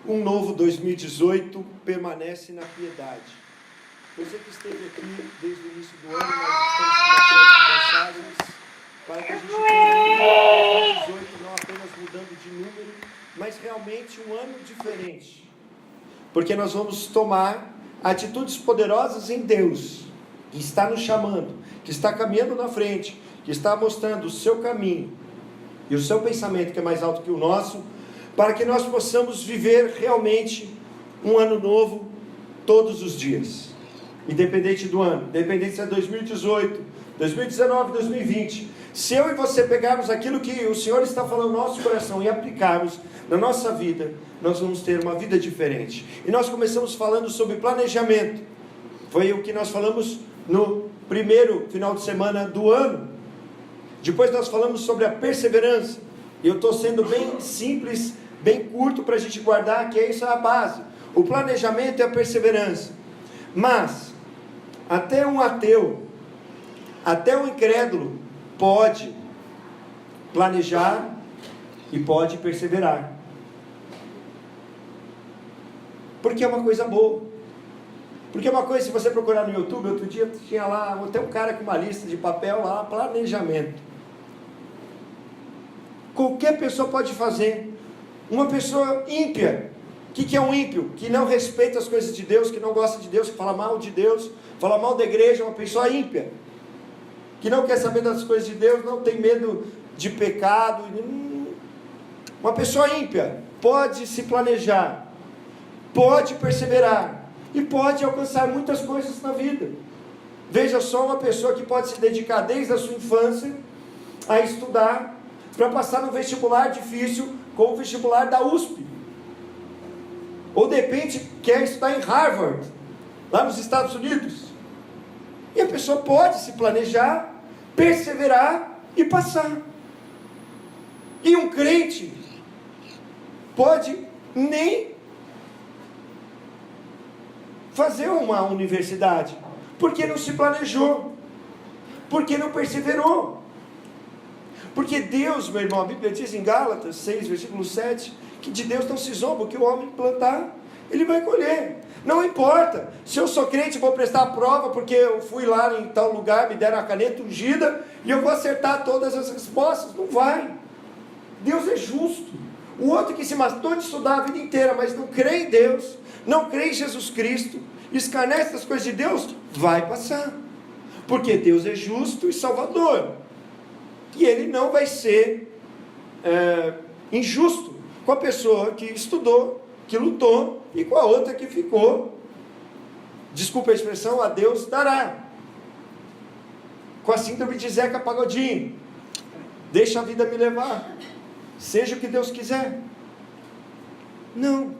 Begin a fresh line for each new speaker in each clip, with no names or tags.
um novo 2018 permanece na piedade. Você que esteve aqui desde o início do ano, nós estamos com uma série de mensagens para que a gente tenha um 2018 não apenas mudando de número, mas realmente um ano diferente. Porque nós vamos tomar atitudes poderosas em Deus, que está nos chamando, que está caminhando na frente, que está mostrando o seu caminho e o seu pensamento, que é mais alto que o nosso, para que nós possamos viver realmente um ano novo todos os dias, independente do ano, independente se é 2018, 2019, 2020. Se eu e você pegarmos aquilo que o Senhor está falando no nosso coração e aplicarmos na nossa vida, nós vamos ter uma vida diferente. E nós começamos falando sobre planejamento. Foi o que nós falamos no primeiro final de semana do ano. Depois nós falamos sobre a perseverança. E eu estou sendo bem simples, bem curto para a gente guardar, que é isso a base. O planejamento é a perseverança. Mas, até um ateu, até um incrédulo, pode planejar e pode perseverar. Porque é uma coisa boa. Porque é uma coisa, se você procurar no YouTube, outro dia tinha lá, até um cara com uma lista de papel lá, planejamento. Qualquer pessoa pode fazer. Uma pessoa ímpia. O que é um ímpio? Que não respeita as coisas de Deus, que não gosta de Deus, que fala mal de Deus, fala mal da igreja, uma pessoa ímpia. Que não quer saber das coisas de Deus, não tem medo de pecado. Uma pessoa ímpia pode se planejar, pode perseverar e pode alcançar muitas coisas na vida. Veja só, uma pessoa que pode se dedicar desde a sua infância a estudar para passar no vestibular difícil, como o vestibular da USP. Ou de repente quer estudar em Harvard, lá nos Estados Unidos. E a pessoa pode se planejar, perseverar e passar. E um crente pode nem fazer uma universidade, porque não se planejou, porque não perseverou. Porque Deus, meu irmão, a Bíblia diz em Gálatas 6, versículo 7, que de Deus não se zomba, o que o homem plantar, ele vai colher. Não importa, se eu sou crente, vou prestar a prova, porque eu fui lá em tal lugar, me deram a caneta ungida, e eu vou acertar todas as respostas. Não vai. Deus é justo. O outro que se matou de estudar a vida inteira, mas não crê em Deus, não crê em Jesus Cristo, escarnece das coisas de Deus, vai passar. Porque Deus é justo e salvador. E Ele não vai ser injusto com a pessoa que estudou, que lutou, e com a outra que ficou, desculpa a expressão, a Deus dará. Com a síndrome de Zeca Pagodinho. Deixa a vida me levar. Seja o que Deus quiser. Não.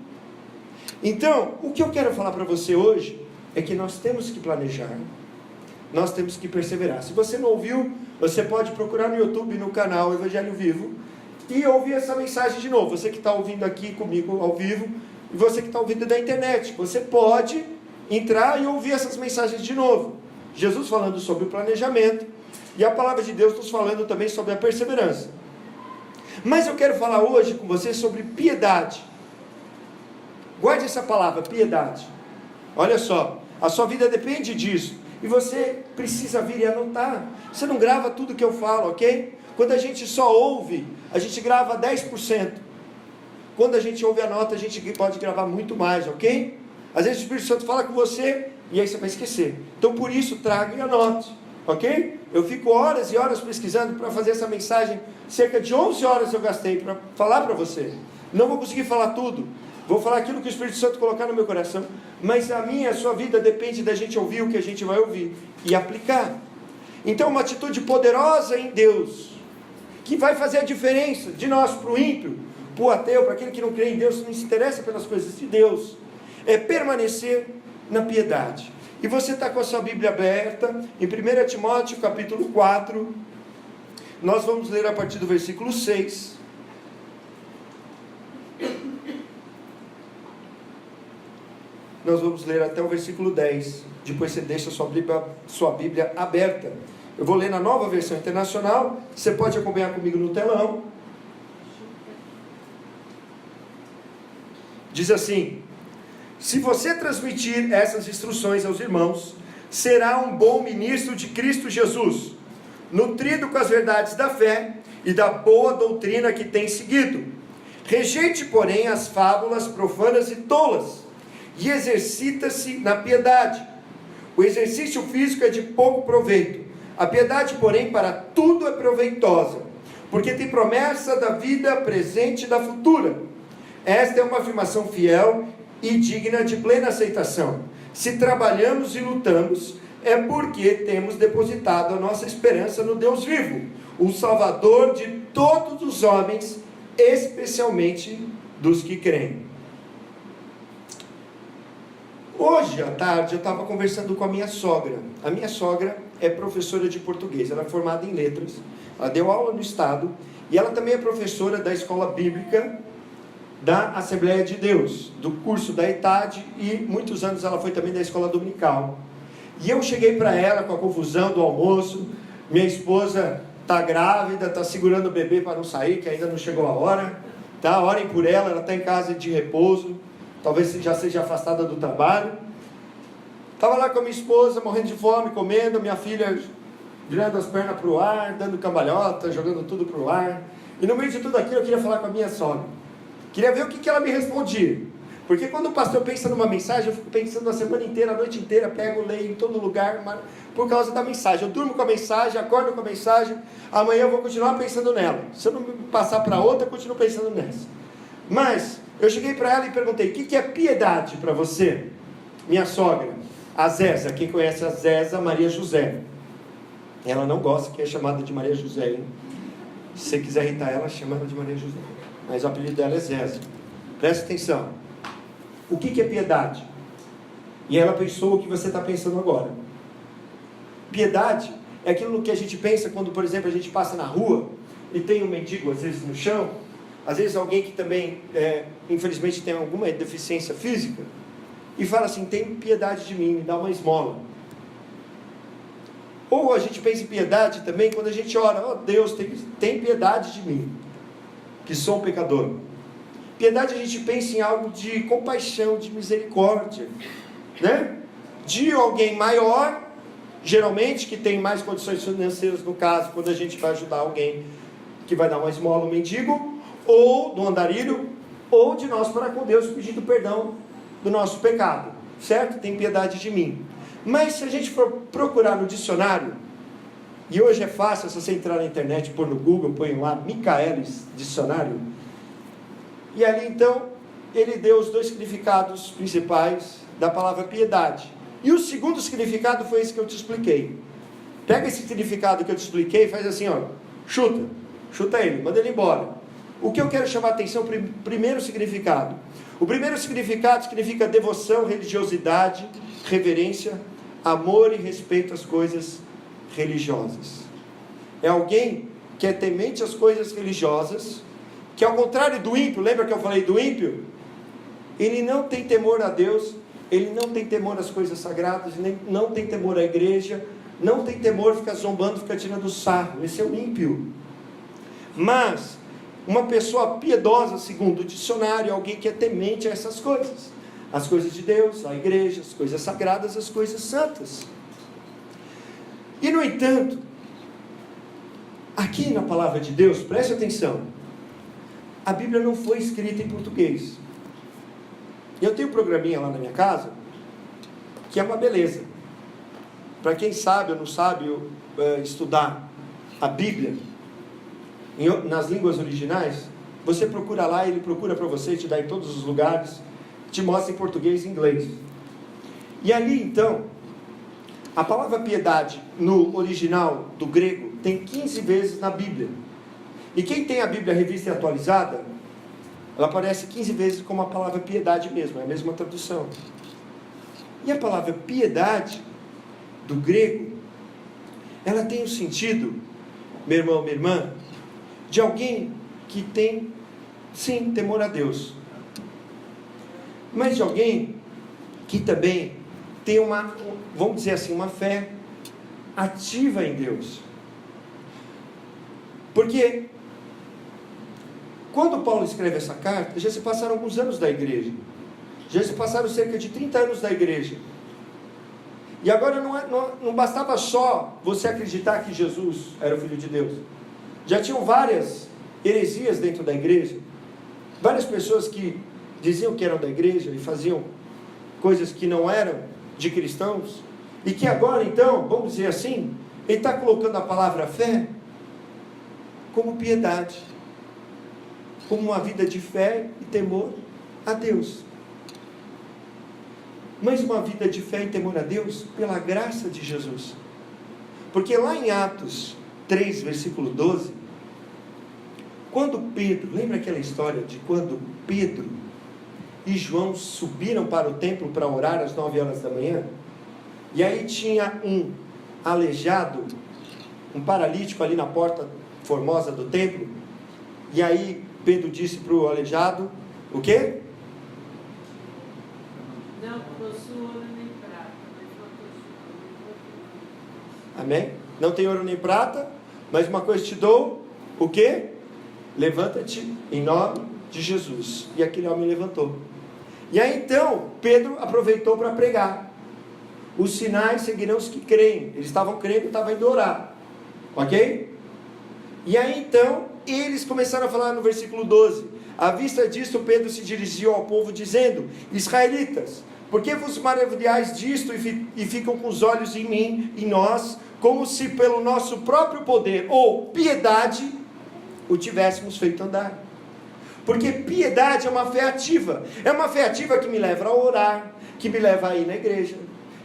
Então, o que eu quero falar para você hoje é que nós temos que planejar. Nós temos que perseverar. Se você não ouviu, você pode procurar no YouTube, no canal Evangelho Vivo, e ouvir essa mensagem de novo. Você que está ouvindo aqui comigo ao vivo, e você que está ouvindo da internet, você pode entrar e ouvir essas mensagens de novo. Jesus falando sobre o planejamento, e a palavra de Deus nos falando também sobre a perseverança. Mas eu quero falar hoje com você sobre piedade. Guarde essa palavra, piedade. Olha só, a sua vida depende disso. E você precisa vir e anotar. Você não grava tudo que eu falo, ok? Quando a gente só ouve, a gente grava 10%. Quando a gente ouve a nota, a gente pode gravar muito mais, ok? Às vezes o Espírito Santo fala com você, e aí você vai esquecer. Então por isso, traga e anote, ok? Eu fico horas e horas pesquisando para fazer essa mensagem. Cerca de 11 horas eu gastei para falar para você. Não vou conseguir falar tudo. Vou falar aquilo que o Espírito Santo colocar no meu coração. Mas a sua vida depende da gente ouvir o que a gente vai ouvir e aplicar. Então uma atitude poderosa em Deus, que vai fazer a diferença de nós para o ímpio, para o ateu, para aquele que não crê em Deus, não se interessa pelas coisas de Deus, é permanecer na piedade. E você está com a sua Bíblia aberta, em 1 Timóteo capítulo 4, nós vamos ler a partir do versículo 6. Nós vamos ler até o versículo 10. Depois você deixa sua Bíblia aberta. Eu vou ler na Nova Versão Internacional. Você pode acompanhar comigo no telão. diz assim: se você transmitir essas instruções aos irmãos, será um bom ministro de Cristo Jesus, nutrido com as verdades da fé e da boa doutrina que tem seguido. Rejeite, porém, as fábulas profanas e tolas, e exercita-se na piedade. O exercício físico é de pouco proveito, a piedade, porém, para tudo é proveitosa, porque tem promessa da vida presente e da futura. Esta é uma afirmação fiel e digna de plena aceitação. Se trabalhamos e lutamos, é porque temos depositado a nossa esperança no Deus vivo, o Salvador de todos os homens, especialmente dos que creem. Hoje à tarde eu estava conversando com a minha sogra. A minha sogra é professora de português, ela é formada em letras, ela deu aula no estado, e ela também é professora da escola bíblica da Assembleia de Deus, do curso da ETAD, e muitos anos ela foi também da escola dominical. E eu cheguei para ela com a confusão do almoço, minha esposa está grávida, está segurando o bebê para não sair, que ainda não chegou a hora, tá? Orem por ela, ela está em casa de repouso, talvez já seja afastada do trabalho. Estava lá com a minha esposa, morrendo de fome, comendo, minha filha virando as pernas para o ar, dando cambalhota, jogando tudo para o ar, e no meio de tudo aquilo eu queria falar com a minha sogra, queria ver o que ela me respondia, porque quando o pastor pensa numa mensagem, eu fico pensando a semana inteira, a noite inteira, pego, leio em todo lugar, por causa da mensagem. Eu durmo com a mensagem, acordo com a mensagem, amanhã eu vou continuar pensando nela. Se eu não passar para outra, eu continuo pensando nessa. Mas eu cheguei para ela e perguntei: o que é piedade para você? Minha sogra, a Zéza, quem conhece a Zéza, Maria José. Ela não gosta que é chamada de Maria José, hein? Se você quiser irritar ela, chama ela de Maria José. Mas o apelido dela é Zéza. Presta atenção. O que é piedade? E ela pensou o que você está pensando agora. Piedade é aquilo que a gente pensa quando, por exemplo, a gente passa na rua e tem um mendigo às vezes no chão, às vezes alguém que também, infelizmente, tem alguma deficiência física, e fala assim: tem piedade de mim, me dá uma esmola. Ou a gente pensa em piedade também quando a gente ora: ó Deus, tem piedade de mim, que sou um pecador. Piedade a gente pensa em algo de compaixão, de misericórdia, né? De alguém maior, geralmente que tem mais condições financeiras, no caso, quando a gente vai ajudar alguém que vai dar uma esmola, um mendigo, ou do andarilho, ou de nós para com Deus, pedindo perdão do nosso pecado, certo? Tem piedade de mim. Mas se a gente for procurar no dicionário, e hoje é fácil, se você entrar na internet, pôr no Google, põe lá Michaelis Dicionário, e ali então ele deu os dois significados principais da palavra piedade. E o segundo significado foi esse que eu te expliquei. Pega esse significado que eu te expliquei e faz assim, ó, chuta ele, manda ele embora. O que eu quero chamar a atenção, primeiro significado. O primeiro significado significa devoção, religiosidade, reverência, amor e respeito às coisas religiosas. É alguém que é temente às coisas religiosas, que ao contrário do ímpio, lembra que eu falei do ímpio? Ele não tem temor a Deus, ele não tem temor às coisas sagradas, não tem temor à igreja, não tem temor, fica zombando, fica tirando sarro. Esse é o ímpio. Mas uma pessoa piedosa, segundo o dicionário, é alguém que é temente a essas coisas, as coisas de Deus, a igreja, as coisas sagradas, as coisas santas. E no entanto, aqui na palavra de Deus, preste atenção, a Bíblia não foi escrita em português. Eu tenho um programinha lá na minha casa, que é uma beleza. Para quem sabe ou não sabe estudar a Bíblia nas línguas originais, você procura lá, ele procura para você, te dá em todos os lugares, te mostra em português e inglês. E ali então, a palavra piedade no original do grego tem 15 vezes na Bíblia. E quem tem a Bíblia revista e atualizada, ela aparece 15 vezes como a palavra piedade mesmo, é a mesma tradução. E a palavra piedade do grego, ela tem o sentido, meu irmão, minha irmã, de alguém que tem, sim, temor a Deus, mas de alguém que também tem vamos dizer assim, uma fé ativa em Deus. Porque quando Paulo escreve essa carta, já se passaram alguns anos da igreja. Já se passaram cerca de 30 anos da igreja. E agora não bastava só você acreditar que Jesus era o Filho de Deus. Já tinham várias heresias dentro da igreja. Várias pessoas que diziam que eram da igreja e faziam coisas que não eram de cristãos. E que agora então, vamos dizer assim, ele está colocando a palavra fé como piedade. Como uma vida de fé e temor a Deus. Mas uma vida de fé e temor a Deus pela graça de Jesus. Porque lá em Atos 3, versículo 12, quando Pedro, lembra aquela história de quando Pedro e João subiram para o templo para orar às 9 horas da manhã? E aí tinha um aleijado, um paralítico ali na porta formosa do templo. E aí Pedro disse para o aleijado, o quê?
Não possuo ouro nem prata, mas uma coisa.
Amém? Não tem ouro nem prata, mas uma coisa te dou, o quê? Levanta-te em nome de Jesus. E aquele homem levantou. E aí então, Pedro aproveitou para pregar. Os sinais seguirão os que creem. Eles estavam crendo e estavam indo orar. Ok? E aí então, eles começaram a falar no versículo 12. À vista disto, Pedro se dirigiu ao povo dizendo: Israelitas, por que vos maravilhais disto e ficam com os olhos em mim, em nós, como se pelo nosso próprio poder ou piedade o tivéssemos feito andar? Porque piedade é uma fé ativa. É uma fé ativa que me leva a orar, que me leva a ir na igreja,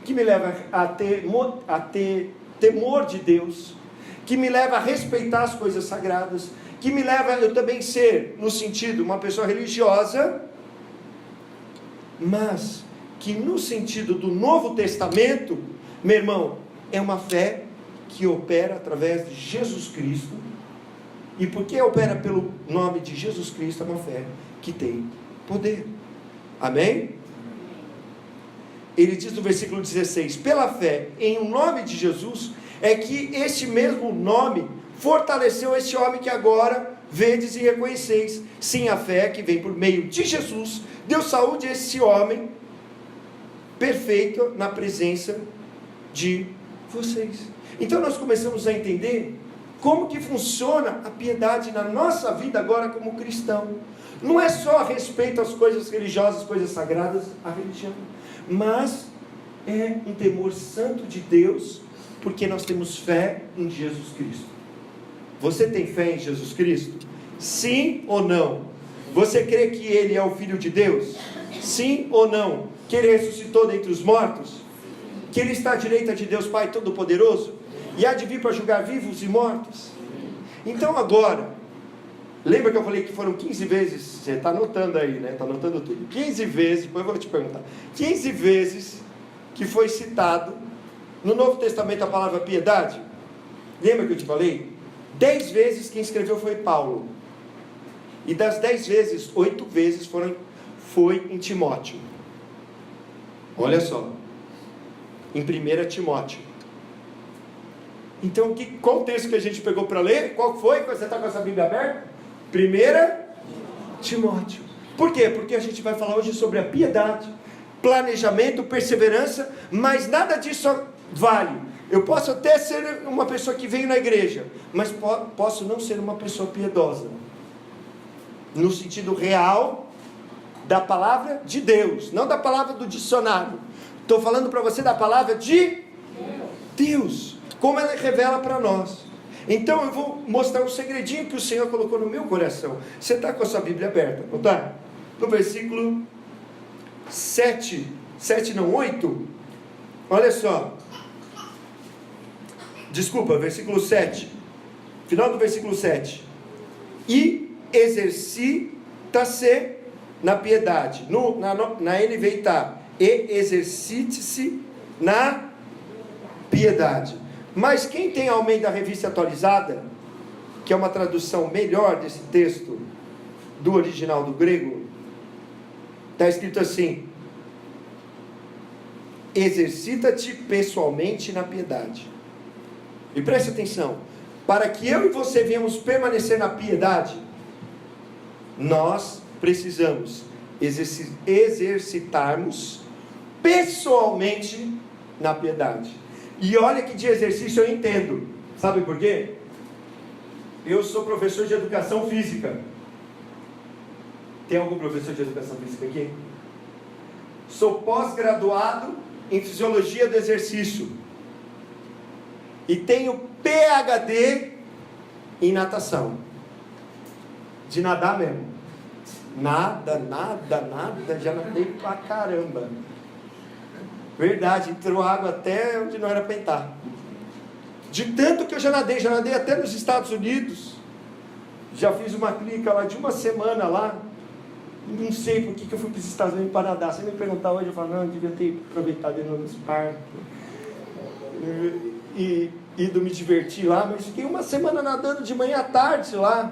que me leva a ter temor de Deus, que me leva a respeitar as coisas sagradas, que me leva a eu também ser, no sentido, uma pessoa religiosa, mas que no sentido do Novo Testamento, meu irmão, é uma fé que opera através de Jesus Cristo. E porque opera pelo nome de Jesus Cristo, é uma fé que tem poder. Amém? Ele diz no versículo 16: pela fé em o nome de Jesus, é que este mesmo nome fortaleceu esse homem que agora vedes e reconheceis. Sim, a fé que vem por meio de Jesus deu saúde a esse homem perfeito na presença de vocês. Então nós começamos a entender como que funciona a piedade na nossa vida agora como cristão. Não é só a respeito às coisas religiosas, coisas sagradas, a religião, mas é um temor santo de Deus, porque nós temos fé em Jesus Cristo. Você tem fé em Jesus Cristo? Sim ou não? Você crê que Ele é o Filho de Deus? Sim ou não? Que Ele ressuscitou dentre os mortos? Que Ele está à direita de Deus Pai Todo-Poderoso? E há de vir para julgar vivos e mortos? Então agora, lembra que eu falei que foram 15 vezes, você está anotando aí, né? Está anotando tudo. 15 vezes, depois eu vou te perguntar. 15 vezes que foi citado no Novo Testamento a palavra piedade. Lembra que eu te falei? 10 vezes quem escreveu foi Paulo. E das 10 vezes, 8 vezes foi em Timóteo. Olha só. Em 1 Timóteo. Então, qual o texto que a gente pegou para ler? Qual foi? Você está com essa Bíblia aberta? 1 Timóteo. Por quê? Porque a gente vai falar hoje sobre a piedade, planejamento, perseverança, mas nada disso vale. Eu posso até ser uma pessoa que veio na igreja, mas posso não ser uma pessoa piedosa. No sentido real da palavra de Deus, não da palavra do dicionário. Estou falando para você da palavra de Deus, como ela revela para nós. Então eu vou mostrar um segredinho que o Senhor colocou no meu coração. Você está com a sua Bíblia aberta, não está? No versículo 8, olha só. Desculpa, versículo 7, final do versículo 7. E exercita-se na piedade, na NVI está, e exercite-se na piedade. Mas quem tem a Almeida Revista Atualizada, que é uma tradução melhor desse texto, do original do grego, está escrito assim: exercita-te pessoalmente na piedade. E preste atenção, para que eu e você venhamos permanecer na piedade, nós precisamos exercitarmos pessoalmente na piedade. E olha que de exercício eu entendo. Sabe por quê? Eu sou professor de educação física. Tem algum professor de educação física aqui? Sou pós-graduado em fisiologia do exercício. E tenho PhD em natação. De nadar mesmo. Nada, já nadei pra caramba. Verdade, entrou água até onde não era para entrar. De tanto que eu já nadei até nos Estados Unidos. Já fiz uma clínica lá de uma semana lá. Não sei por que eu fui para os Estados Unidos para nadar. Se me perguntar hoje, eu falo, não, eu devia ter aproveitado de ir nos parques. E ido me divertir lá, mas fiquei uma semana nadando de manhã à tarde lá.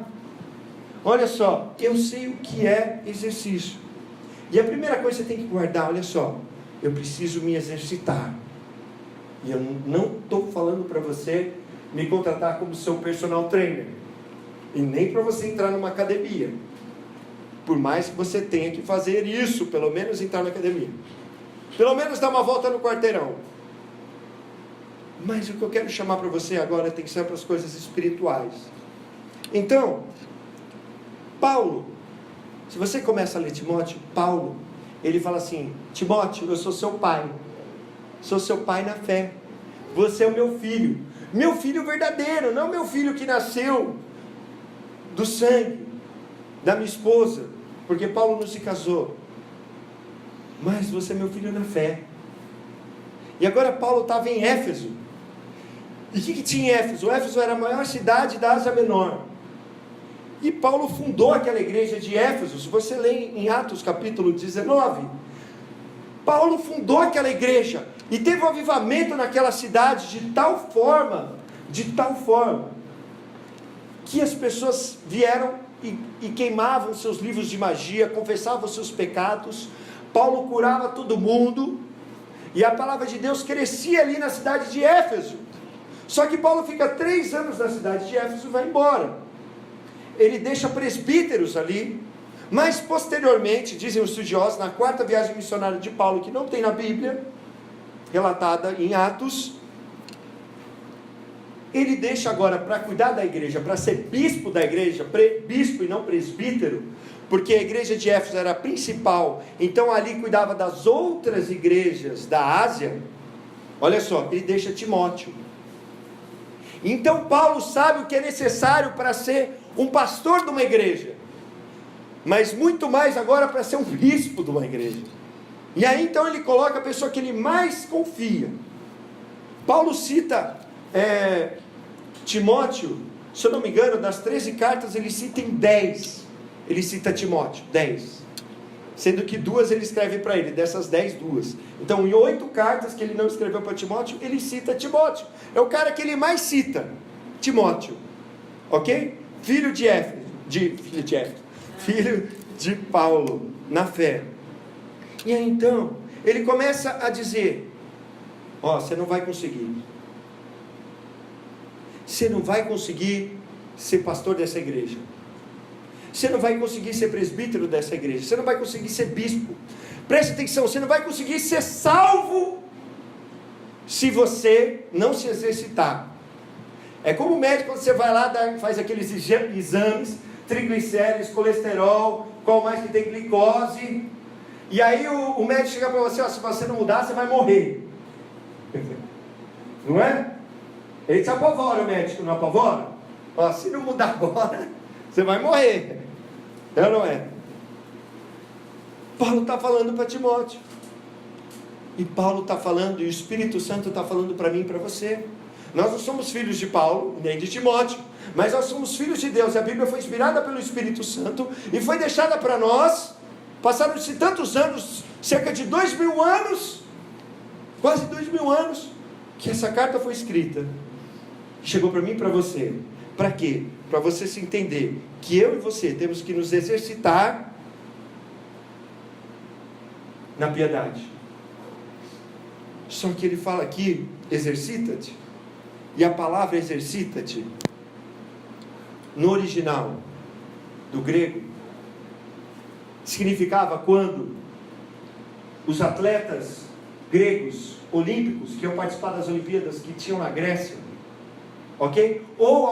Olha só, eu sei o que é exercício. E a primeira coisa que você tem que guardar, olha só, eu preciso me exercitar. E eu não estou falando para você me contratar como seu personal trainer. E nem para você entrar numa academia. Por mais que você tenha que fazer isso, pelo menos entrar na academia. Pelo menos dar uma volta no quarteirão. Mas o que eu quero chamar para você agora tem que ser para as coisas espirituais. Então, Paulo, se você começa a ler Timóteo, Paulo, ele fala assim: Timóteo, eu sou seu pai. Sou seu pai na fé. Você é o meu filho. Meu filho verdadeiro, não meu filho que nasceu do sangue da minha esposa, porque Paulo não se casou. Mas você é meu filho na fé. E agora Paulo estava em Éfeso. E o que tinha em Éfeso? Éfeso era a maior cidade da Ásia Menor. E Paulo fundou aquela igreja de Éfeso. Se você lê em Atos capítulo 19, Paulo fundou aquela igreja. E teve um avivamento naquela cidade de tal forma, que as pessoas vieram e queimavam seus livros de magia, confessavam seus pecados. Paulo curava todo mundo. E a palavra de Deus crescia ali na cidade de Éfeso. Só que Paulo fica 3 anos na cidade de Éfeso e vai embora. Ele deixa presbíteros ali. Mas posteriormente, dizem os estudiosos, na 4ª viagem missionária de Paulo, que não tem na Bíblia, relatada em Atos, ele deixa agora para cuidar da igreja, para ser bispo da igreja, bispo e não presbítero, porque a igreja de Éfeso era a principal, então ali cuidava das outras igrejas da Ásia. Olha só, ele deixa Timóteo. Então Paulo sabe o que é necessário para ser um pastor de uma igreja, mas muito mais agora para ser um bispo de uma igreja. E aí então ele coloca a pessoa que ele mais confia. Paulo cita Timóteo, se eu não me engano, das 13 cartas ele cita em 10. Ele cita Timóteo, 10. Sendo que 2 ele escreve para ele, dessas 10, 2. Então em 8 cartas que ele não escreveu para Timóteo, ele cita Timóteo. É o cara que ele mais cita, Timóteo. Ok? Filho de Paulo, na fé. E aí então, ele começa a dizer: você não vai conseguir. Você não vai conseguir ser pastor dessa igreja. Você não vai conseguir ser presbítero dessa igreja. Você não vai conseguir ser bispo. Preste atenção, você não vai conseguir ser salvo se você não se exercitar. É como o médico, quando você vai lá, faz aqueles exames, triglicéridos, colesterol, qual mais que tem glicose, e aí o médico chega para você: se você não mudar, você vai morrer. Não é? Ele te apavora, o médico, não apavora? Se não mudar agora, você vai morrer. É ou não é? Paulo está falando para Timóteo. E Paulo está falando, e o Espírito Santo está falando para mim e para você. Nós não somos filhos de Paulo, nem de Timóteo, mas nós somos filhos de Deus. A Bíblia foi inspirada pelo Espírito Santo e foi deixada para nós. Passaram-se tantos anos, cerca de 2000 anos, quase 2000 anos, que essa carta foi escrita. Chegou para mim e para você. Para quê? Para você se entender que eu e você temos que nos exercitar na piedade. Só que ele fala aqui: exercita-te. E a palavra exercita-te, no original do grego, significava quando os atletas gregos olímpicos que iam participar das Olimpíadas que tinham na Grécia, ok? Ou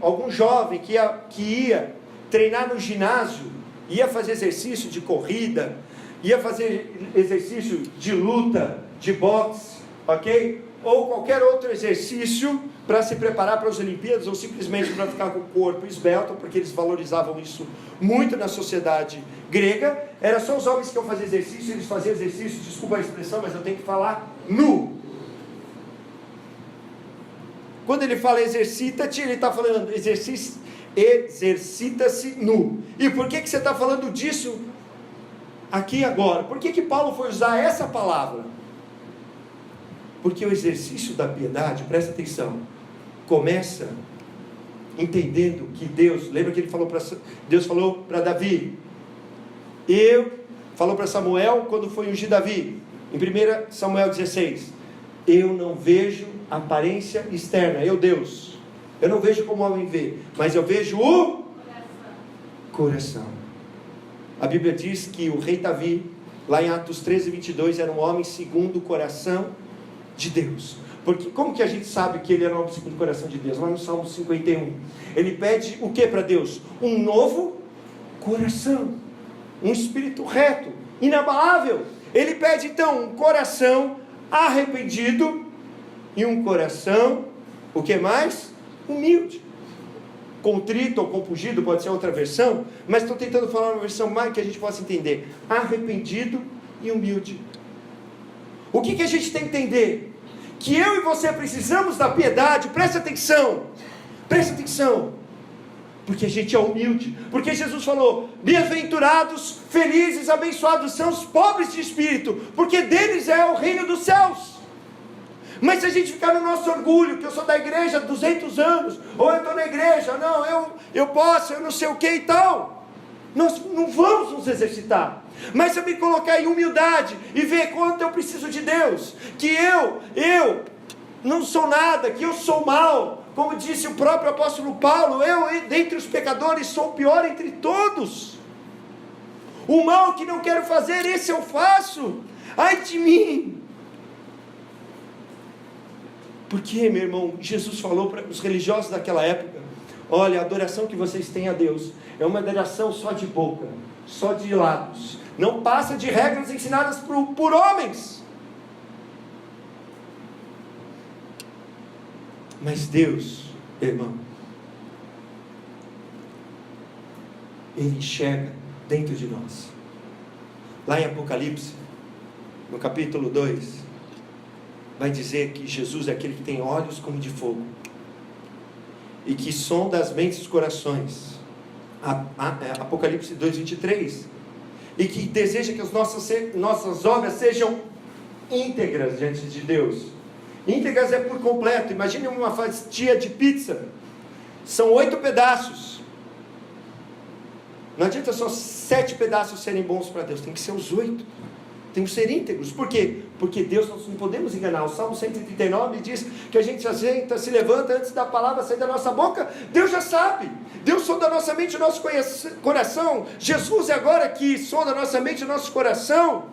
algum jovem que ia treinar no ginásio, ia fazer exercício de corrida, ia fazer exercício de luta, de boxe, ok? Ou qualquer outro exercício para se preparar para as Olimpíadas, ou simplesmente para ficar com o corpo esbelto, porque eles valorizavam isso muito na sociedade grega. Era só os homens que iam fazer exercício, eles faziam exercício, desculpa a expressão, mas eu tenho que falar, nu. Quando ele fala exercita-te, ele está falando exercita-se nu. E por que você está falando disso aqui agora? Por que Paulo foi usar essa palavra? Porque o exercício da piedade, presta atenção, começa entendendo que Deus, lembra que Deus falou para Davi, falou para Samuel quando foi ungir Davi, em 1 Samuel 16, eu não vejo aparência externa, Deus, eu não vejo como o homem vê, mas eu vejo o coração. A Bíblia diz que o rei Davi, lá em Atos 13:22, era um homem segundo o coração de Deus. Porque como que a gente sabe que ele era um homem segundo o coração de Deus? Lá no Salmo 51, ele pede o que para Deus? Um novo coração, um espírito reto, inabalável. Ele pede então um coração arrependido e um coração, o que mais? Humilde. Contrito ou compungido, pode ser outra versão, mas estou tentando falar uma versão mais que a gente possa entender. Arrependido e humilde. O que a gente tem que entender? Que eu e você precisamos da piedade. Presta atenção, porque a gente é humilde, porque Jesus falou, bem-aventurados, felizes, abençoados são os pobres de espírito, porque deles é o reino dos céus. Mas se a gente ficar no nosso orgulho, que eu sou da igreja há 200 anos, ou eu estou na igreja, não, eu posso, eu não sei o que e tal, nós não vamos nos exercitar. Mas se eu me colocar em humildade e ver quanto eu preciso de Deus, que eu não sou nada, que eu sou mal, como disse o próprio apóstolo Paulo, eu dentre os pecadores sou o pior entre todos, o mal que não quero fazer, esse eu faço, ai de mim. Porque, meu irmão, Jesus falou para os religiosos daquela época, olha, a adoração que vocês têm a Deus é uma adoração só de boca, só de lábios, não passa de regras ensinadas por homens. Mas Deus, irmão, Ele enxerga dentro de nós. Lá em Apocalipse, no capítulo 2, vai dizer que Jesus é aquele que tem olhos como de fogo, e que sonda as mentes e os corações. Apocalipse 2:23, e que deseja que as nossas obras sejam íntegras diante de Deus. Íntegras é por completo. Imagine uma fatia de pizza, são 8 pedaços, não adianta só 7 pedaços serem bons para Deus, tem que ser os 8, tem que ser íntegros. Por quê? Porque Deus, nós não podemos enganar. O Salmo 139 diz que a gente se levanta antes da palavra sair da nossa boca. Deus já sabe, Deus sonda a nossa mente e o nosso coração. Jesus é agora que sonda a nossa mente e o nosso coração.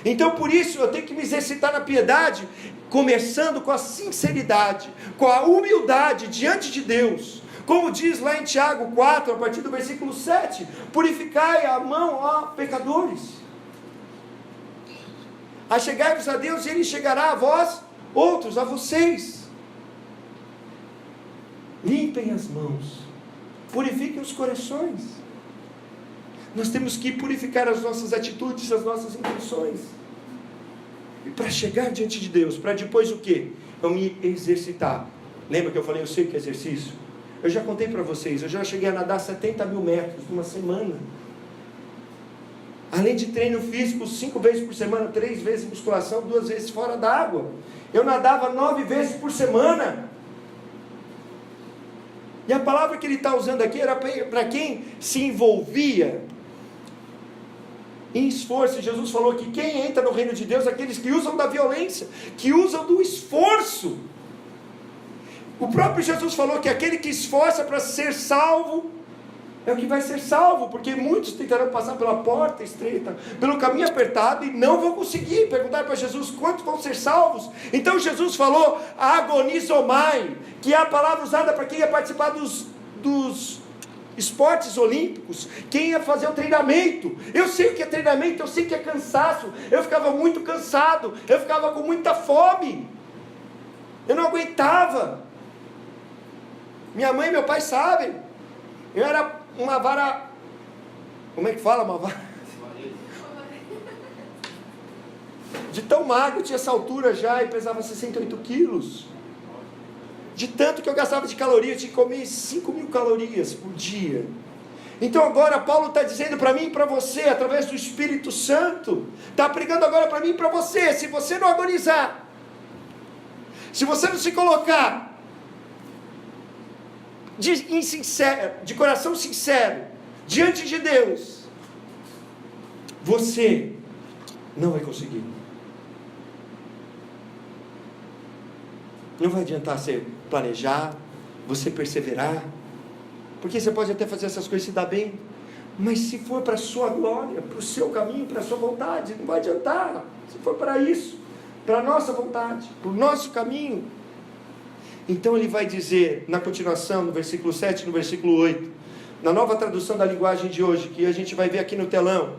Então por isso eu tenho que me exercitar na piedade, começando com a sinceridade, com a humildade diante de Deus. Como diz lá em Tiago 4, a partir do versículo 7, purificai a mão, ó pecadores, achegai-vos a Deus e Ele chegará a vós, outros, a vocês. Limpem as mãos, purifiquem os corações. Nós temos que purificar as nossas atitudes, as nossas intenções, e para chegar diante de Deus, para depois o quê? Eu me exercitar. Lembra que eu falei, eu sei que é exercício? Eu já contei para vocês, eu já cheguei a nadar 70 mil metros numa semana. Além de treino físico 5 vezes por semana, 3 vezes musculação, 2 vezes fora da água, eu nadava 9 vezes por semana. E a palavra que ele está usando aqui era para quem se envolvia em esforço. Jesus falou que quem entra no reino de Deus é aqueles que usam da violência, que usam do esforço. O próprio Jesus falou que aquele que esforça para ser salvo é o que vai ser salvo, porque muitos tentarão passar pela porta estreita, pelo caminho apertado e não vão conseguir. Perguntaram para Jesus, quantos vão ser salvos? Então Jesus falou, agonizomai, que é a palavra usada para quem ia participar dos esportes olímpicos, quem ia fazer o treinamento. Eu sei o que é treinamento, eu sei que é cansaço, eu ficava muito cansado, eu ficava com muita fome, eu não aguentava. Minha mãe e meu pai sabem, eu era uma vara, como é que fala uma vara? De tão magro, tinha essa altura já e pesava 68 quilos. De tanto que eu gastava de calorias, eu tinha que comer 5.000 calorias por dia. Então agora Paulo está dizendo para mim e para você, através do Espírito Santo, está pregando agora para mim e para você, se você não agonizar, se você não se colocar de coração sincero, diante de Deus, você não vai conseguir. Não vai adiantar você planejar, você perseverar, porque você pode até fazer essas coisas e se dar bem, mas se for para a sua glória, para o seu caminho, para a sua vontade, não vai adiantar. Se for para isso, para a nossa vontade, para o nosso caminho. Então ele vai dizer, na continuação, no versículo 7, no versículo 8, na nova tradução da linguagem de hoje, que a gente vai ver aqui no telão,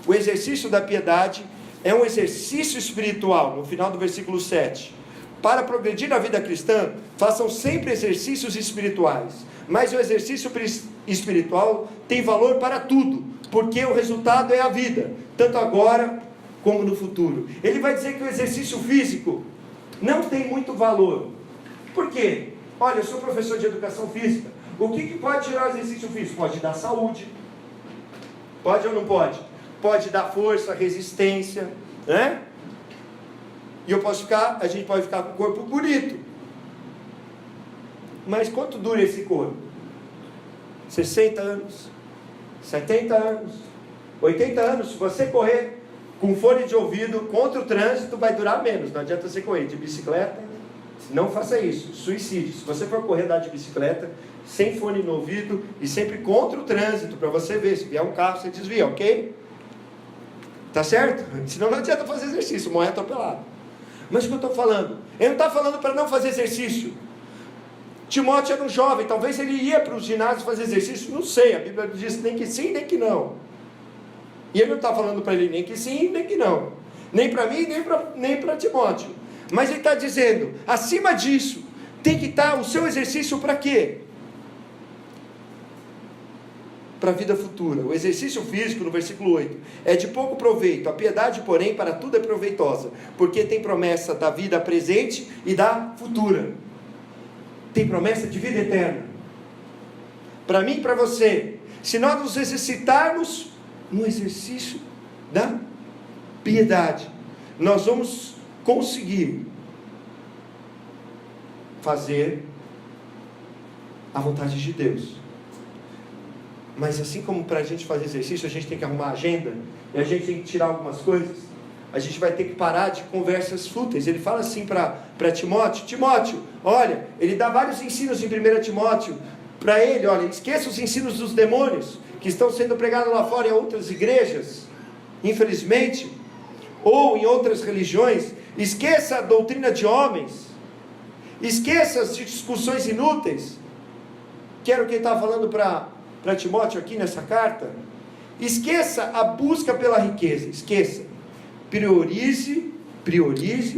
o exercício da piedade é um exercício espiritual, no final do versículo 7. Para progredir na vida cristã, façam sempre exercícios espirituais, mas o exercício espiritual tem valor para tudo, porque o resultado é a vida, tanto agora como no futuro. Ele vai dizer que o exercício físico não tem muito valor. Por quê? Olha, eu sou professor de educação física. O que pode tirar o exercício físico? Pode dar saúde. Pode ou não pode? Pode dar força, resistência, né? E a gente pode ficar com o corpo bonito. Mas quanto dura esse corpo? 60 anos, 70 anos, 80 anos. Se você correr com fone de ouvido contra o trânsito, vai durar menos. Não adianta você correr de bicicleta. Não faça isso, suicídio. Se você for correr, andar de bicicleta, sem fone no ouvido e sempre contra o trânsito, para você ver, se vier um carro, você desvia, ok? Tá certo? Senão não adianta fazer exercício, morrer atropelado. Mas o que eu estou falando? Ele não está falando para não fazer exercício. Timóteo era um jovem, talvez ele ia para os ginásios fazer exercício, não sei, a Bíblia diz nem que sim, nem que não. E ele não está falando para ele nem que sim, nem que não. Nem para mim, nem para Timóteo. Mas ele está dizendo, acima disso, tem que estar o seu exercício para quê? Para a vida futura. O exercício físico, no versículo 8, é de pouco proveito. A piedade, porém, para tudo é proveitosa, porque tem promessa da vida presente e da futura. Tem promessa de vida eterna. Para mim e para você, se nós nos exercitarmos no exercício da piedade, nós vamos conseguir fazer a vontade de Deus. Mas assim como para a gente fazer exercício, a gente tem que arrumar a agenda, e a gente tem que tirar algumas coisas, a gente vai ter que parar de conversas fúteis. Ele fala assim para Timóteo, Timóteo, olha, ele dá vários ensinos em 1 Timóteo, para ele, olha, esqueça os ensinos dos demônios, que estão sendo pregados lá fora em outras igrejas, infelizmente, ou em outras religiões. Esqueça a doutrina de homens, esqueça as discussões inúteis, que era o que ele estava falando para Timóteo aqui nessa carta. Esqueça a busca pela riqueza, esqueça, priorize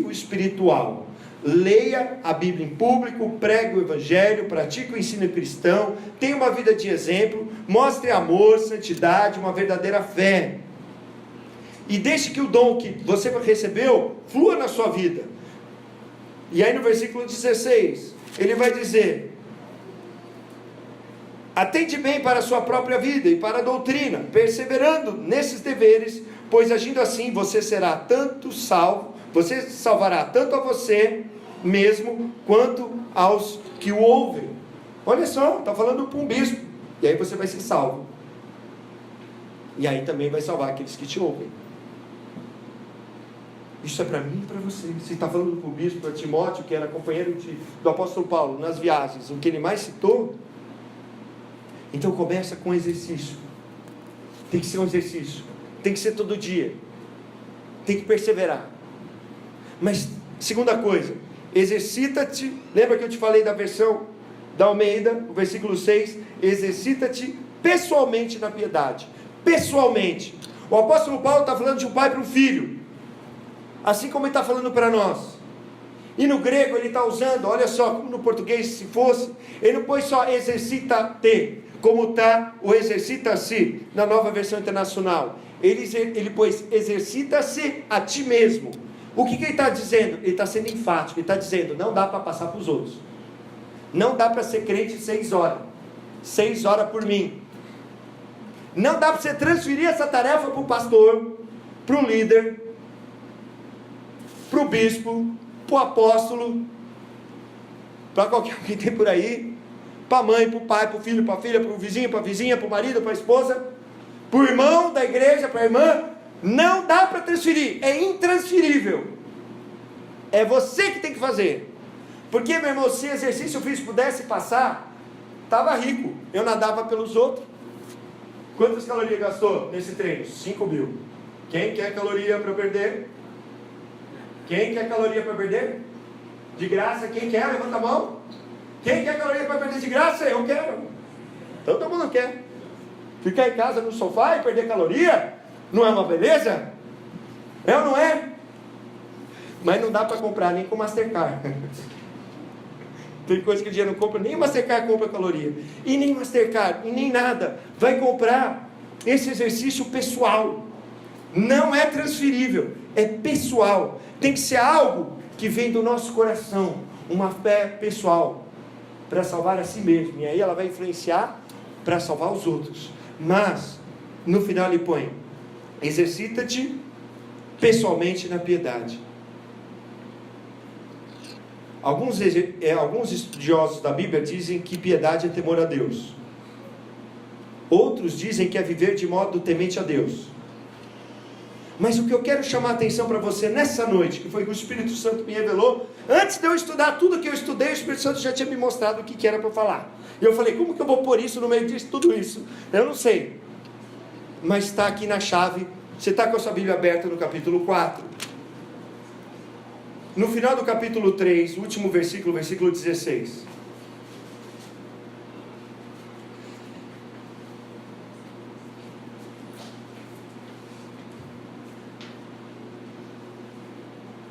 o espiritual, leia a Bíblia em público, pregue o Evangelho, pratique o ensino cristão, tenha uma vida de exemplo, mostre amor, santidade, uma verdadeira fé, e deixe que o dom que você recebeu flua na sua vida. E aí no versículo 16, ele vai dizer, atende bem para a sua própria vida e para a doutrina, perseverando nesses deveres, pois agindo assim você será tanto salvo, você salvará tanto a você mesmo, quanto aos que o ouvem. Olha só, está falando para um bispo, e aí você vai ser salvo, e aí também vai salvar aqueles que te ouvem. Isso é para mim e para você. Você está falando para o bispo, para Timóteo, que era companheiro do apóstolo Paulo nas viagens, o que ele mais citou. Então começa com exercício. Tem que ser um exercício. Tem que ser todo dia. Tem que perseverar. Mas, segunda coisa, exercita-te. Lembra que eu te falei da versão da Almeida, o versículo 6? Exercita-te pessoalmente na piedade. Pessoalmente. O apóstolo Paulo está falando de um pai para um filho. Assim como ele está falando para nós. E no grego ele está usando, olha só, como no português se fosse, ele não põe só exercita-te, como está o exercita-se na nova versão internacional. Ele pôs exercita-se a ti mesmo. O que ele está dizendo? Ele está sendo enfático, ele está dizendo, não dá para passar para os outros. Não dá para ser crente 6 horas. 6 horas por mim. Não dá para você transferir essa tarefa para o pastor, para o líder, para o bispo, para o apóstolo, para qualquer um que tem por aí, para a mãe, para o pai, para o filho, para a filha, para o vizinho, para a vizinha, para o marido, para a esposa, para o irmão da igreja, para a irmã. Não dá para transferir, é intransferível. É você que tem que fazer. Porque, meu irmão, se exercício físico pudesse passar, estava rico. Eu nadava pelos outros. Quantas calorias gastou nesse treino? 5.000. Quem quer caloria para perder? Quem quer caloria para perder? De graça, quem quer? Levanta a mão. Quem quer caloria para perder de graça? Eu quero. Então todo mundo quer. Ficar em casa no sofá e perder caloria? Não é uma beleza? É ou não é? Mas não dá para comprar nem com Mastercard. Tem coisa que o dia não compra, nem Mastercard compra caloria. E nem Mastercard, e nem nada. Vai comprar esse exercício pessoal. Não é transferível, é pessoal. Tem que ser algo que vem do nosso coração. Uma fé pessoal. Para salvar a si mesmo. E aí ela vai influenciar para salvar os outros. Mas, no final ele põe: exercita-te pessoalmente na piedade. Alguns estudiosos da Bíblia dizem que piedade é temor a Deus. Outros dizem que é viver de modo temente a Deus. Mas o que eu quero chamar a atenção para você nessa noite, que foi o que o Espírito Santo me revelou, antes de eu estudar tudo que eu estudei, o Espírito Santo já tinha me mostrado o que era para falar. E eu falei, como que eu vou pôr isso no meio disso, tudo isso? Eu não sei. Mas está aqui na chave. Você está com a sua Bíblia aberta no capítulo 4. No final do capítulo 3, último versículo, versículo 16.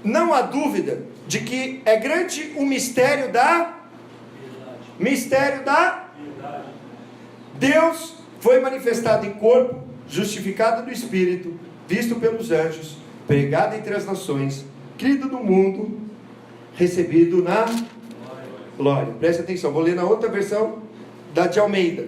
Não há dúvida de que é grande o mistério da Deus foi manifestado em corpo, justificado no Espírito, visto pelos anjos, pregado entre as nações, crido no mundo, recebido na glória. Preste atenção, vou ler na outra versão da de Almeida.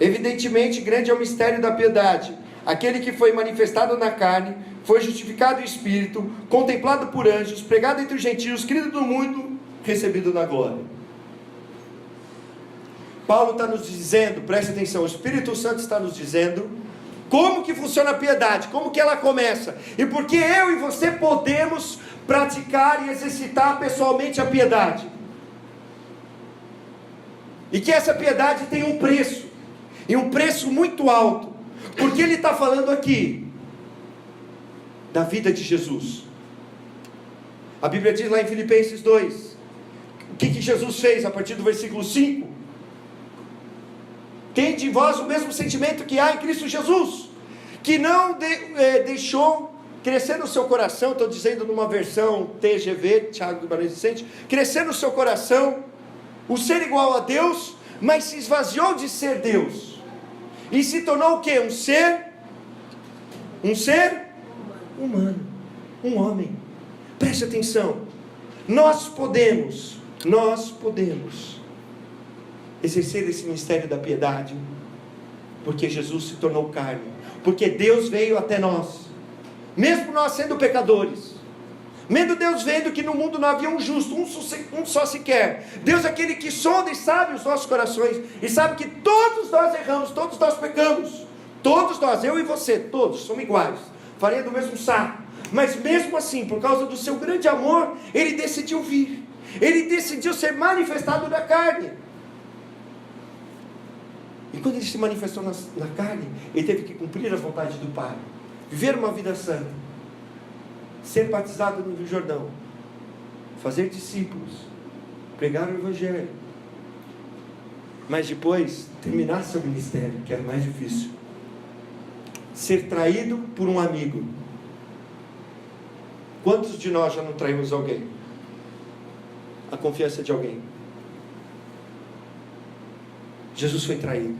Evidentemente grande é o mistério da piedade. Aquele que foi manifestado na carne, foi justificado em espírito, contemplado por anjos, pregado entre os gentios, crido no mundo, recebido na glória. Paulo está nos dizendo, preste atenção, o Espírito Santo está nos dizendo como que funciona a piedade, como que ela começa, e porque eu e você podemos praticar e exercitar pessoalmente a piedade, e que essa piedade tem um preço, e um preço muito alto, porque ele está falando aqui da vida de Jesus. A Bíblia diz lá em Filipenses 2, o que Jesus fez a partir do versículo 5? Tende em vós o mesmo sentimento que há em Cristo Jesus, que não deixou crescer no seu coração, estou dizendo numa versão TGV, Tiago Guimarães Vicente, crescer no seu coração, o ser igual a Deus, mas se esvaziou de ser Deus, e se tornou o quê? Um ser humano, um homem. Preste atenção, nós podemos exercer esse mistério da piedade, porque Jesus se tornou carne, porque Deus veio até nós, mesmo nós sendo pecadores, mesmo Deus vendo que no mundo não havia um justo, um só sequer. Deus é aquele que sonda e sabe os nossos corações, e sabe que todos nós erramos, todos nós pecamos, todos nós, eu e você, todos somos iguais, farinha do mesmo saco, mas mesmo assim, por causa do seu grande amor, Ele decidiu vir, Ele decidiu ser manifestado na carne. E quando ele se manifestou na carne, ele teve que cumprir a vontade do Pai, viver uma vida santa, ser batizado no Rio Jordão, fazer discípulos, pregar o Evangelho, mas depois terminar seu ministério, que era mais difícil, ser traído por um amigo. Quantos de nós já não traímos alguém? A confiança de alguém. Jesus foi traído.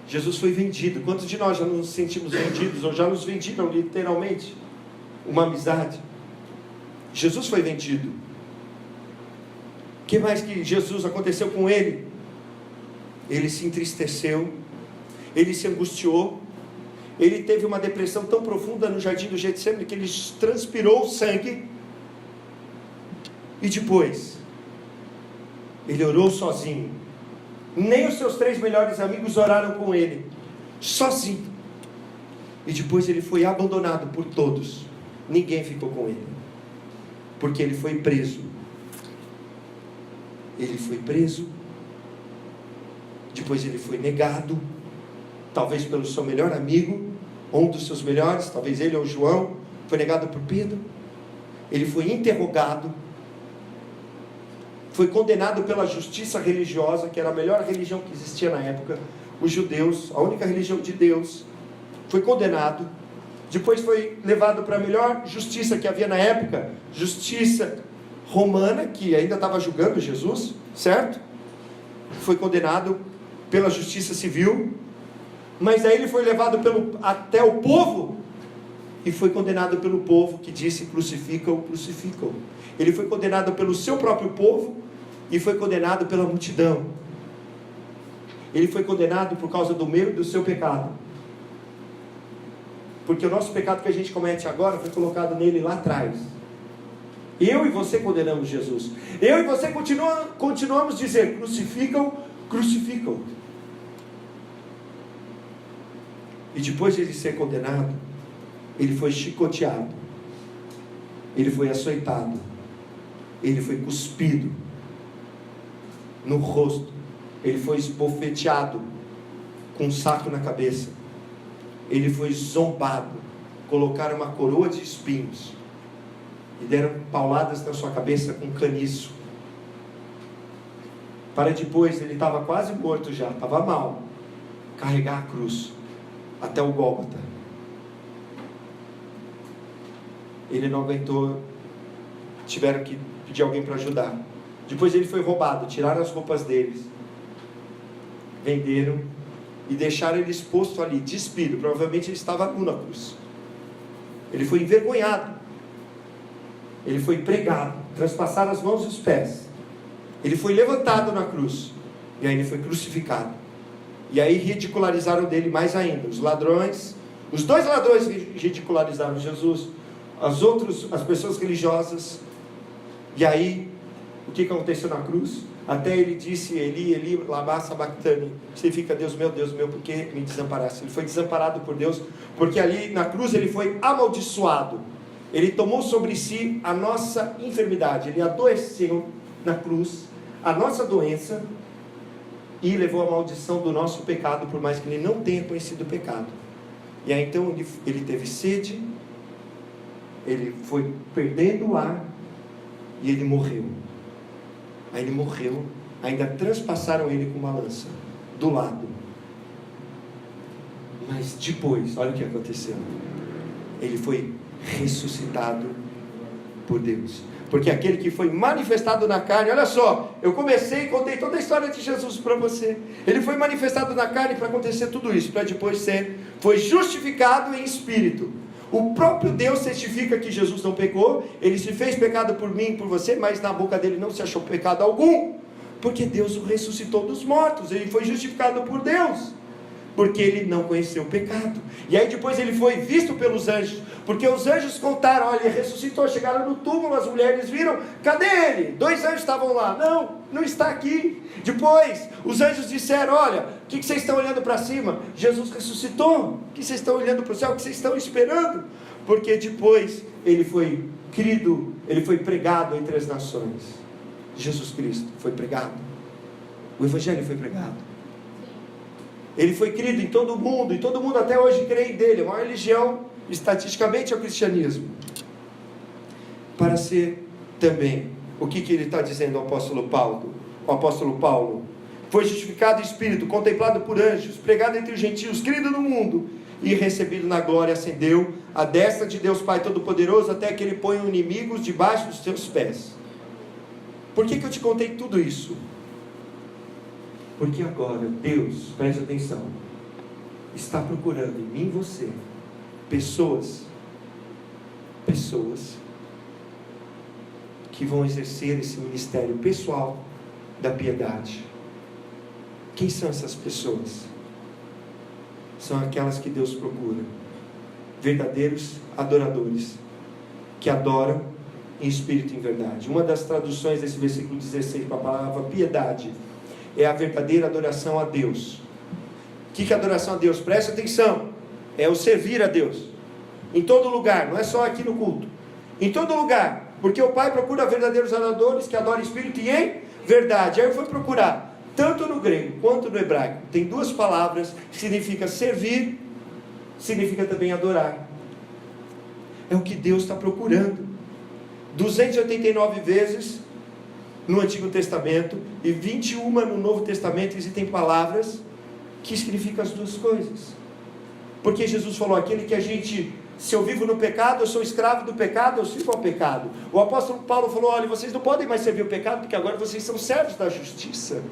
Jesus foi vendido. Quantos de nós já nos sentimos vendidos, ou já nos vendiram literalmente uma amizade? Jesus foi vendido. O que mais que Jesus aconteceu com ele? Ele se entristeceu, ele se angustiou, ele teve uma depressão tão profunda no jardim do Getsemane que ele transpirou sangue. E depois ele orou sozinho. Nem os seus 3 melhores amigos oraram com ele, sozinho. E depois ele foi abandonado por todos. Ninguém ficou com ele, porque ele foi preso. Ele foi preso. Depois ele foi negado, talvez pelo seu melhor amigo, ou um dos seus melhores, talvez ele ou João. Foi negado por Pedro. Ele foi interrogado, foi condenado pela justiça religiosa, que era a melhor religião que existia na época, os judeus, a única religião de Deus. Foi condenado, depois foi levado para a melhor justiça que havia na época, justiça romana, que ainda estava julgando Jesus, certo? Foi condenado pela justiça civil, mas aí ele foi levado até o povo, e foi condenado pelo povo, que disse: crucifica-o, crucifica-o. Ele foi condenado pelo seu próprio povo, e foi condenado pela multidão. Ele foi condenado por causa do meu e do seu pecado, porque o nosso pecado que a gente comete agora foi colocado nele lá atrás. Eu e você condenamos Jesus. Eu e você continuamos dizendo: crucificam, crucificam. E depois de ele ser condenado, ele foi chicoteado, ele foi açoitado, ele foi cuspido no rosto, ele foi esbofeteado com um saco na cabeça, ele foi zombado, colocaram uma coroa de espinhos e deram pauladas na sua cabeça com caniço, para depois, ele estava quase morto já, estava mal, carregar a cruz até o Gólgota. Ele não aguentou, tiveram que pedir alguém para ajudar. Depois ele foi roubado, tiraram as roupas deles, venderam e deixaram ele exposto ali, despido. Provavelmente ele estava nu na cruz. Ele foi envergonhado, ele foi pregado, traspassaram as mãos e os pés, ele foi levantado na cruz, e aí ele foi crucificado. E aí ridicularizaram dele mais ainda. Os ladrões, os 2 ladrões ridicularizaram Jesus, as pessoas religiosas. E aí, o que aconteceu na cruz? Até ele disse: Eli, Eli, lama sabachthani, significa: Deus meu, por que me desamparaste? Ele foi desamparado por Deus, porque ali na cruz ele foi amaldiçoado. Ele tomou sobre si a nossa enfermidade, ele adoeceu na cruz, a nossa doença, e levou a maldição do nosso pecado, por mais que ele não tenha conhecido o pecado. E aí então ele teve sede, ele foi perdendo o ar, e ele morreu. Aí ele morreu, ainda transpassaram ele com uma lança do lado. Mas depois, olha o que aconteceu. Ele foi ressuscitado por Deus. Porque aquele que foi manifestado na carne, olha só, eu comecei e contei toda a história de Jesus para você. Ele foi manifestado na carne para acontecer tudo isso, para depois foi justificado em espírito. O próprio Deus certifica que Jesus não pecou, ele se fez pecado por mim e por você, mas na boca dele não se achou pecado algum, porque Deus o ressuscitou dos mortos. Ele foi justificado por Deus, porque ele não conheceu o pecado. E aí depois ele foi visto pelos anjos, porque os anjos contaram: olha, ele ressuscitou. Chegaram no túmulo, as mulheres viram: cadê ele? 2 anjos estavam lá. Não está aqui. Depois os anjos disseram: olha, o que vocês estão olhando para cima? Jesus ressuscitou. O que vocês estão olhando para o céu? O que vocês estão esperando? Porque depois ele foi querido, ele foi pregado entre as nações. Jesus Cristo foi pregado, o Evangelho foi pregado. Ele foi crido em todo mundo, e todo mundo até hoje crê dele. A maior religião, estatisticamente, é o cristianismo. Para ser também, o que ele está dizendo, o apóstolo Paulo? O apóstolo Paulo foi justificado em espírito, contemplado por anjos, pregado entre os gentios, crido no mundo, e recebido na glória, ascendeu à destra de Deus Pai Todo-Poderoso, até que ele ponha inimigos debaixo dos seus pés. Por que eu te contei tudo isso? Porque agora Deus, preste atenção, está procurando em mim e você pessoas que vão exercer esse ministério pessoal da piedade. Quem são essas pessoas? São aquelas que Deus procura, verdadeiros adoradores, que adoram em espírito e em verdade. Uma das traduções desse versículo 16 para a palavra piedade é a verdadeira adoração a Deus. O que é adoração a Deus? Preste atenção, é o servir a Deus, em todo lugar, não é só aqui no culto, em todo lugar, porque o Pai procura verdadeiros adoradores que adoram em espírito e em verdade. Aí eu fui procurar, tanto no grego quanto no hebraico, tem duas palavras que significa servir, significa também adorar. É o que Deus está procurando. 289 vezes no Antigo Testamento e 21 no Novo Testamento existem palavras que significam as duas coisas. Porque Jesus falou, aquele que a gente, se eu vivo no pecado, eu sou escravo do pecado, eu sirvo ao pecado. O apóstolo Paulo falou, olha, vocês não podem mais servir o pecado, porque agora vocês são servos da justiça.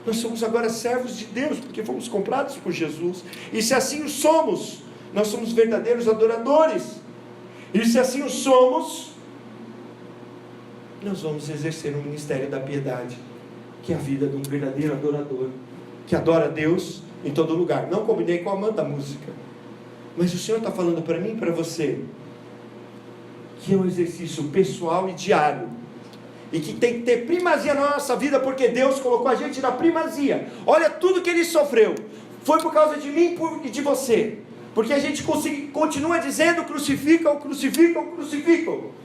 Nós somos agora servos de Deus, porque fomos comprados por Jesus. E se assim o somos, nós somos verdadeiros adoradores. E se assim o somos, nós vamos exercer o ministério da piedade, que é a vida de um verdadeiro adorador, que adora a Deus em todo lugar. Não combinei com a Amanda a música, mas o Senhor está falando para mim e para você, que é um exercício pessoal e diário, e que tem que ter primazia na nossa vida, porque Deus colocou a gente na primazia. Olha tudo que Ele sofreu, foi por causa de mim e de você, porque a gente continua dizendo, crucificam, crucificam, crucificam.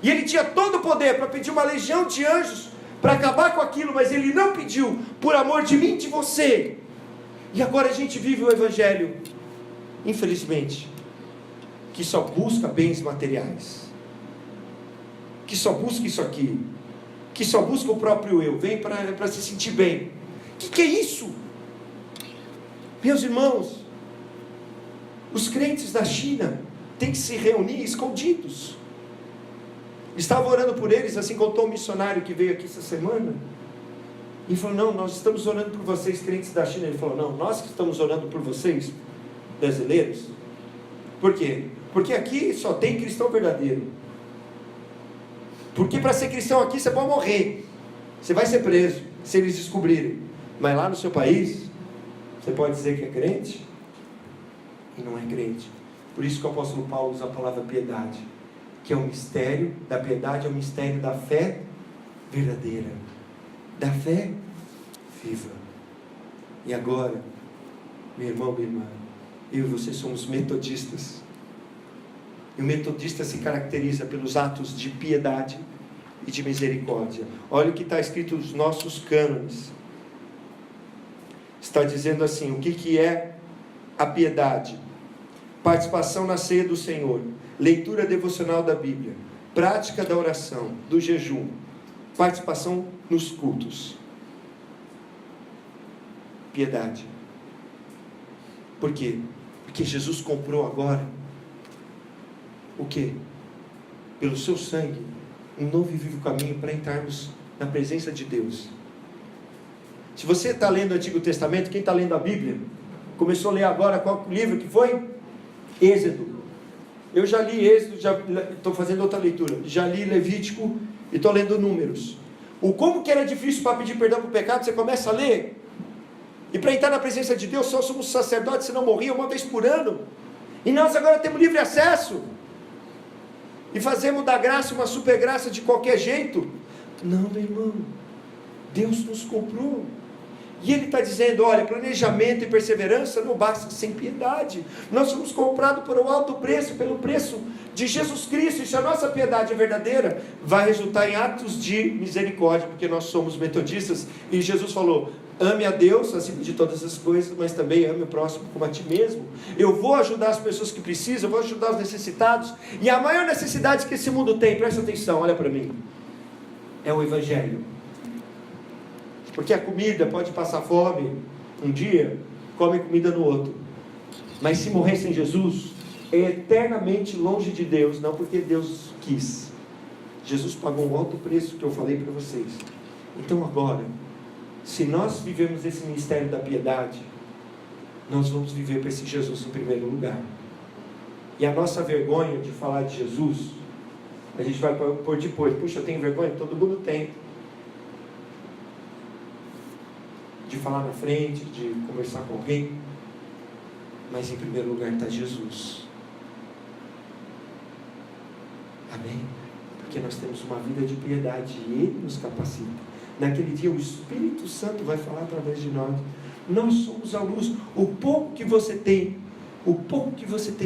E Ele tinha todo o poder para pedir uma legião de anjos para acabar com aquilo, mas Ele não pediu, por amor de mim e de você. E agora a gente vive o Evangelho, infelizmente, que só busca bens materiais, que só busca isso aqui, que só busca o próprio eu, vem para se sentir bem. O que é isso? Meus irmãos, os crentes da China têm que se reunir escondidos. Estava orando por eles, assim, contou um missionário que veio aqui essa semana, e falou, não, nós estamos orando por vocês, crentes da China. Ele falou, não, nós que estamos orando por vocês, brasileiros. Por quê? Porque aqui só tem cristão verdadeiro. Porque para ser cristão aqui você pode morrer, você vai ser preso, se eles descobrirem. Mas lá no seu país, você pode dizer que é crente, e não é crente. Por isso que o apóstolo Paulo usa a palavra piedade, que é um mistério da piedade, é um mistério da fé verdadeira, da fé viva. E agora, meu irmão, minha irmã, eu e você somos metodistas, e o metodista se caracteriza pelos atos de piedade e de misericórdia. Olha o que está escrito nos nossos cânones, está dizendo assim, o que é a piedade? Participação na ceia do Senhor, leitura devocional da Bíblia, prática da oração, do jejum, participação nos cultos. Piedade. Por quê? Porque Jesus comprou agora o quê? Pelo seu sangue, um novo e vivo caminho para entrarmos na presença de Deus. Se você está lendo o Antigo Testamento, quem está lendo a Bíblia, começou a ler agora, qual livro que foi? Êxodo. Eu já li Êxodo, já estou fazendo outra leitura, já li Levítico e estou lendo Números. Como que era difícil para pedir perdão para o pecado, você começa a ler, e para entrar na presença de Deus, só somos sacerdotes, se não morria uma vez por ano, e nós agora temos livre acesso, e fazemos da graça uma super graça de qualquer jeito. Não, meu irmão, Deus nos comprou, e Ele está dizendo, olha, planejamento e perseverança não basta sem piedade. Nós fomos comprados por um alto preço, pelo preço de Jesus Cristo, e se a nossa piedade é verdadeira, vai resultar em atos de misericórdia, porque nós somos metodistas, e Jesus falou, ame a Deus acima de todas as coisas, mas também ame o próximo como a ti mesmo. Eu vou ajudar as pessoas que precisam, eu vou ajudar os necessitados. E a maior necessidade que esse mundo tem, presta atenção, olha para mim, é o Evangelho. Porque a comida pode passar fome um dia, come comida no outro. Mas se morrer sem Jesus, é eternamente longe de Deus, não porque Deus quis. Jesus pagou um alto preço que eu falei para vocês. Então agora, se nós vivemos esse ministério da piedade, nós vamos viver para esse Jesus em primeiro lugar. E a nossa vergonha de falar de Jesus, a gente vai pôr depois. Puxa, eu tenho vergonha? Todo mundo tem. De falar na frente, de conversar com alguém. Mas em primeiro lugar está Jesus. Amém? Porque nós temos uma vida de piedade e Ele nos capacita. Naquele dia o Espírito Santo vai falar através de nós. Nós somos a luz. O pouco que você tem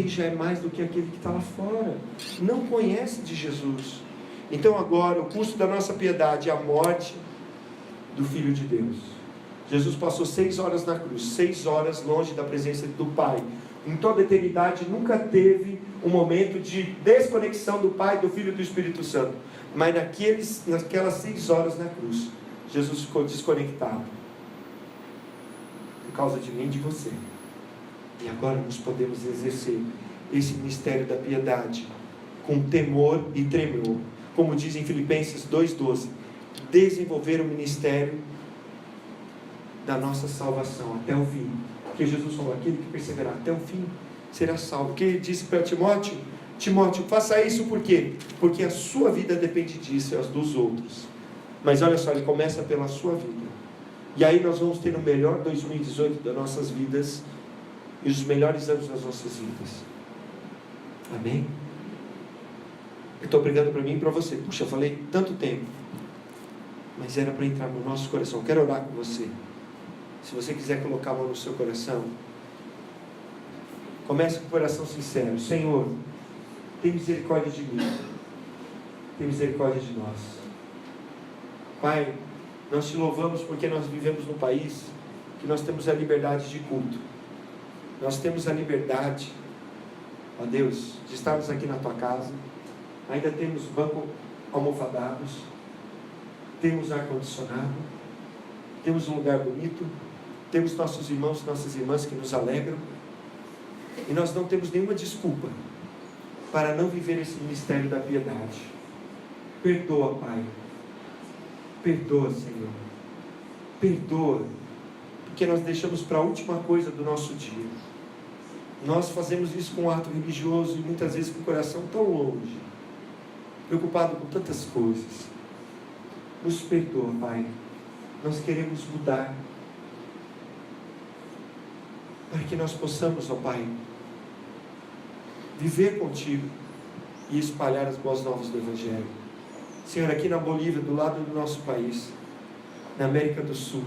já é mais do que aquele que está lá fora. Não conhece de Jesus. Então agora o custo da nossa piedade é a morte do Filho de Deus. Jesus passou 6 horas na cruz, 6 horas longe da presença do Pai. Em toda a eternidade nunca teve um momento de desconexão do Pai, do Filho e do Espírito Santo. Mas naquelas 6 horas na cruz, Jesus ficou desconectado. Por causa de mim e de você. E agora nós podemos exercer esse ministério da piedade com temor e tremor. Como diz em Filipenses 2,12, desenvolver o ministério da nossa salvação até o fim. Porque Jesus falou, aquele que perseverar até o fim será salvo. Porque ele disse para Timóteo, Timóteo, faça isso por quê? Porque a sua vida depende disso e as dos outros. Mas olha só, ele começa pela sua vida. E aí nós vamos ter o melhor 2018 das nossas vidas e os melhores anos das nossas vidas. Amém? Eu estou pregando para mim e para você. Puxa, eu falei tanto tempo, mas era para entrar no nosso coração. Eu quero orar com você. Se você quiser colocar a mão no seu coração, comece com o coração sincero. Senhor, tem misericórdia de mim. Tem misericórdia de nós. Pai, nós te louvamos porque nós vivemos num país que nós temos a liberdade de culto. Nós temos a liberdade, ó Deus, de estarmos aqui na tua casa. Ainda temos banco almofadados, temos ar-condicionado, temos um lugar bonito, temos nossos irmãos e nossas irmãs que nos alegram, e nós não temos nenhuma desculpa para não viver esse ministério da piedade. Perdoa, Pai. Perdoa, Senhor. Perdoa, porque nós deixamos para a última coisa do nosso dia. Nós fazemos isso com um ato religioso e muitas vezes com o coração tão longe, preocupado com tantas coisas. Nos perdoa, Pai. Nós queremos mudar, para que nós possamos, ó Pai, viver contigo e espalhar as boas novas do Evangelho. Senhor, aqui na Bolívia, do lado do nosso país, na América do Sul,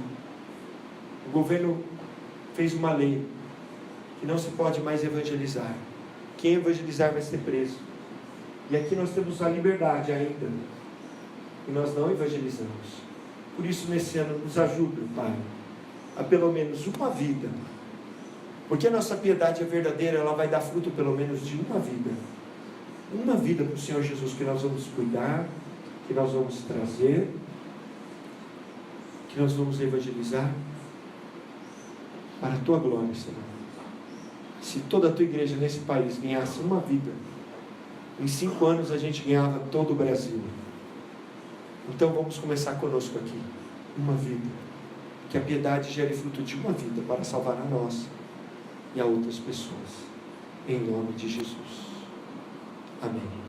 o governo fez uma lei que não se pode mais evangelizar. Quem evangelizar vai ser preso. E aqui nós temos a liberdade ainda, e nós não evangelizamos. Por isso, nesse ano, nos ajuda, Pai, a pelo menos uma vida. Porque a nossa piedade é verdadeira, ela vai dar fruto pelo menos de uma vida. Uma vida para o Senhor Jesus, que nós vamos cuidar, que nós vamos trazer, que nós vamos evangelizar para a Tua glória, Senhor. Se toda a Tua igreja nesse país ganhasse uma vida, em 5 anos a gente ganhava todo o Brasil. Então vamos começar conosco aqui. Uma vida. Que a piedade gere fruto de uma vida para salvar a nós e a outras pessoas. Em nome de Jesus. Amém.